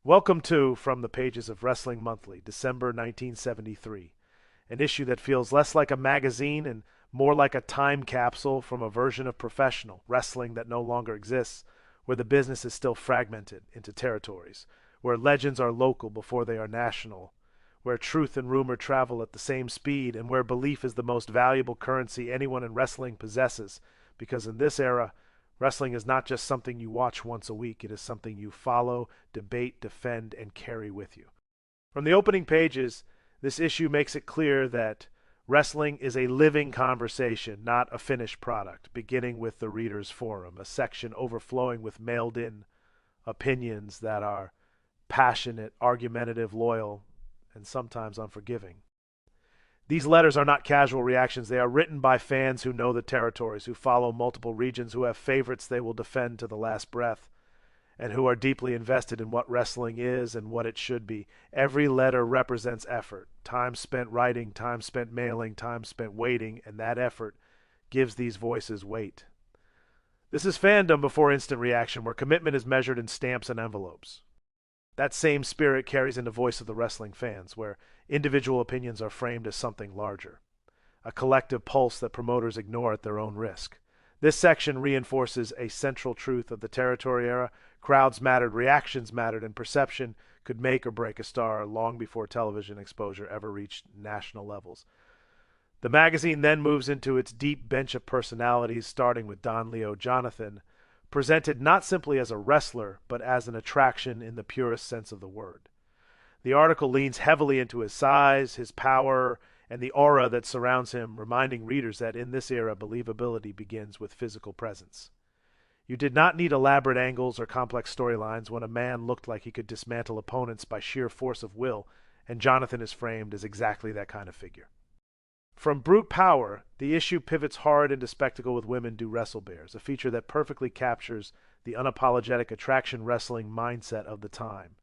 Welcome to From the Pages of Wrestling Monthly, December 1973, an issue that feels less like a magazine and more like a time capsule from a version of professional wrestling that no longer exists, where the business is still fragmented into territories, where legends are local before they are national, where truth and rumor travel at the same speed, and where belief is the most valuable currency anyone in wrestling possesses, because in this era, wrestling is not just something you watch once a week, it is something you follow, debate, defend, and carry with you. From the opening pages, this issue makes it clear that wrestling is a living conversation, not a finished product, beginning with the Reader's Forum, a section overflowing with mailed in opinions that are passionate, argumentative, loyal, and sometimes unforgiving. These letters are not casual reactions. They are written by fans who know the territories, who follow multiple regions, who have favorites they will defend to the last breath, and who are deeply invested in what wrestling is and what it should be. Every letter represents effort, time spent writing, time spent mailing, time spent waiting, and that effort gives these voices weight. This is fandom before instant reaction, where commitment is measured in stamps and envelopes. That same spirit carries into Voice of the Wrestling Fans, where individual opinions are framed as something larger, a collective pulse that promoters ignore at their own risk. This section reinforces a central truth of the territory era. Crowds mattered, reactions mattered, and perception could make or break a star long before television exposure ever reached national levels. The magazine then moves into its deep bench of personalities, starting with Don Leo Jonathan, presented not simply as a wrestler, but as an attraction in the purest sense of the word. The article leans heavily into his size, his power, and the aura that surrounds him, reminding readers that in this era, believability begins with physical presence. You did not need elaborate angles or complex storylines when a man looked like he could dismantle opponents by sheer force of will, and Jonathan is framed as exactly that kind of figure. From brute power, the issue pivots hard into spectacle with women do wrestle bears, a feature that perfectly captures the unapologetic attraction wrestling mindset of the time.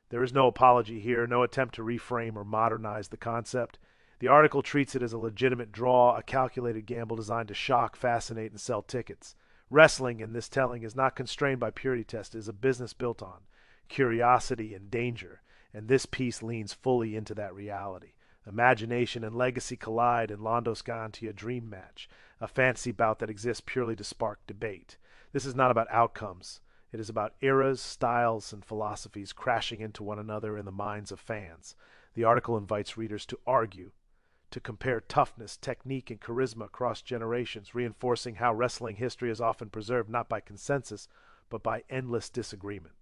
There is no apology here, no attempt to reframe or modernize the concept. The article treats it as a legitimate draw, a calculated gamble designed to shock, fascinate, and sell tickets. Wrestling in this telling is not constrained by purity test, it is a business built on curiosity and danger, and this piece leans fully into that reality. Imagination and legacy collide in Londos Gagne, a dream match, a fantasy bout that exists purely to spark debate. This is not about outcomes. It is about eras, styles, and philosophies crashing into one another in the minds of fans. The article invites readers to argue, to compare toughness, technique, and charisma across generations, reinforcing how wrestling history is often preserved not by consensus, but by endless disagreement.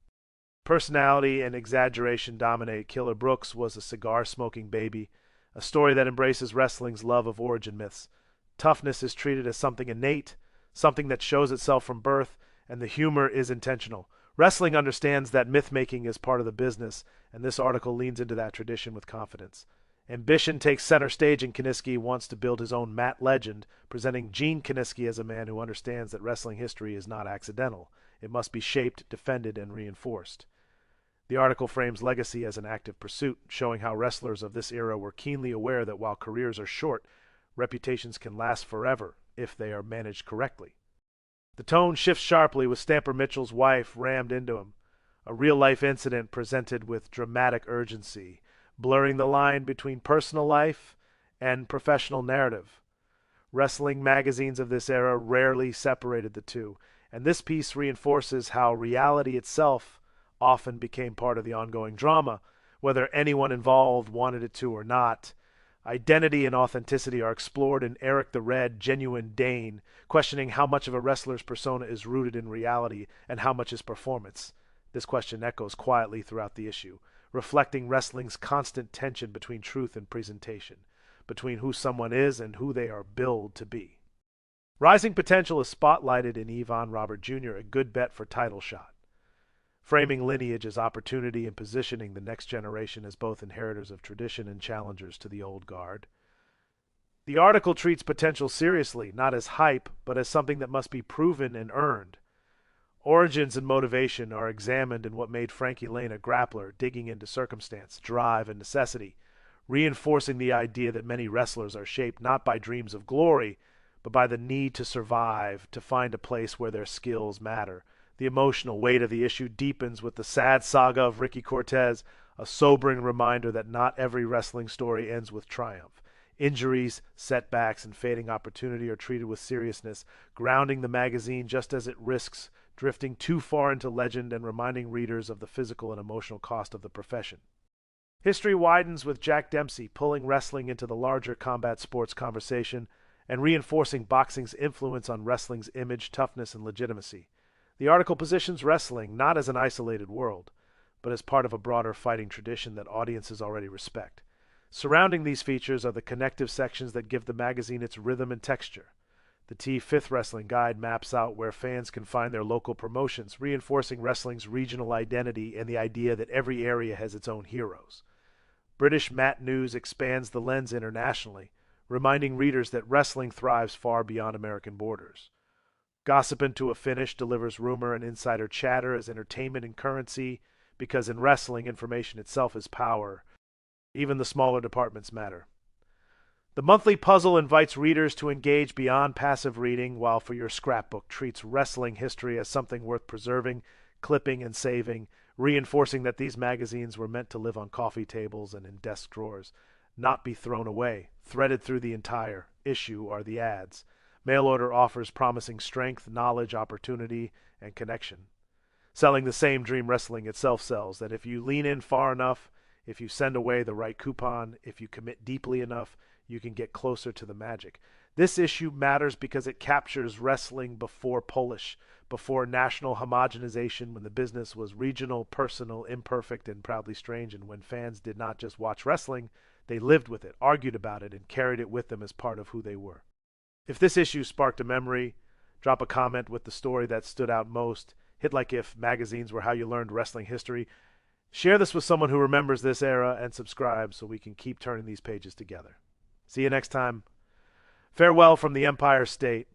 Personality and exaggeration dominate. Killer Brooks was a cigar-smoking baby, a story that embraces wrestling's love of origin myths. Toughness is treated as something innate, something that shows itself from birth, and the humor is intentional. Wrestling understands that myth-making is part of the business, and this article leans into that tradition with confidence. Ambition takes center stage, and Kiniski wants to build his own mat legend, presenting Gene Kiniski as a man who understands that wrestling history is not accidental. It must be shaped, defended, and reinforced. The article frames legacy as an active pursuit, showing how wrestlers of this era were keenly aware that while careers are short, reputations can last forever if they are managed correctly. The tone shifts sharply with Stamper Mitchell's wife rammed into him, a real-life incident presented with dramatic urgency, blurring the line between personal life and professional narrative. Wrestling magazines of this era rarely separated the two, and this piece reinforces how reality itself often became part of the ongoing drama, whether anyone involved wanted it to or not. Identity and authenticity are explored in Eric the Red, Genuine Dane, questioning how much of a wrestler's persona is rooted in reality and how much is performance. This question echoes quietly throughout the issue, reflecting wrestling's constant tension between truth and presentation, between who someone is and who they are billed to be. Rising potential is spotlighted in Yvon Robert Junior, a good bet for title shot, framing lineage as opportunity and positioning the next generation as both inheritors of tradition and challengers to the old guard. The article treats potential seriously, not as hype, but as something that must be proven and earned. Origins and motivation are examined in what made Frankie Lane a grappler, digging into circumstance, drive, and necessity, reinforcing the idea that many wrestlers are shaped not by dreams of glory, but by the need to survive, to find a place where their skills matter. The emotional weight of the issue deepens with the sad saga of Ricki Cortez, a sobering reminder that not every wrestling story ends with triumph. Injuries, setbacks, and fading opportunity are treated with seriousness, grounding the magazine just as it risks drifting too far into legend and reminding readers of the physical and emotional cost of the profession. History widens with Jack Dempsey pulling wrestling into the larger combat sports conversation and reinforcing boxing's influence on wrestling's image, toughness, and legitimacy. The article positions wrestling not as an isolated world, but as part of a broader fighting tradition that audiences already respect. Surrounding these features are the connective sections that give the magazine its rhythm and texture. The T5th Wrestling Guide maps out where fans can find their local promotions, reinforcing wrestling's regional identity and the idea that every area has its own heroes. British Mat News expands the lens internationally, reminding readers that wrestling thrives far beyond American borders. Gossipin' to a Finish delivers rumor and insider chatter as entertainment and currency, because in wrestling, information itself is power. Even the smaller departments matter. The monthly puzzle invites readers to engage beyond passive reading, while For Your Scrapbook treats wrestling history as something worth preserving, clipping, and saving, reinforcing that these magazines were meant to live on coffee tables and in desk drawers, not be thrown away. Threaded through the entire issue are the ads. Mail order offers promising strength, knowledge, opportunity, and connection. Selling the same dream wrestling itself sells, that if you lean in far enough, if you send away the right coupon, if you commit deeply enough, you can get closer to the magic. This issue matters because it captures wrestling before Polish, before national homogenization, when the business was regional, personal, imperfect, and proudly strange, and when fans did not just watch wrestling, they lived with it, argued about it, and carried it with them as part of who they were. If this issue sparked a memory, drop a comment with the story that stood out most. Hit like if magazines were how you learned wrestling history. Share this with someone who remembers this era, and subscribe so we can keep turning these pages together. See you next time. Farewell from the Empire State.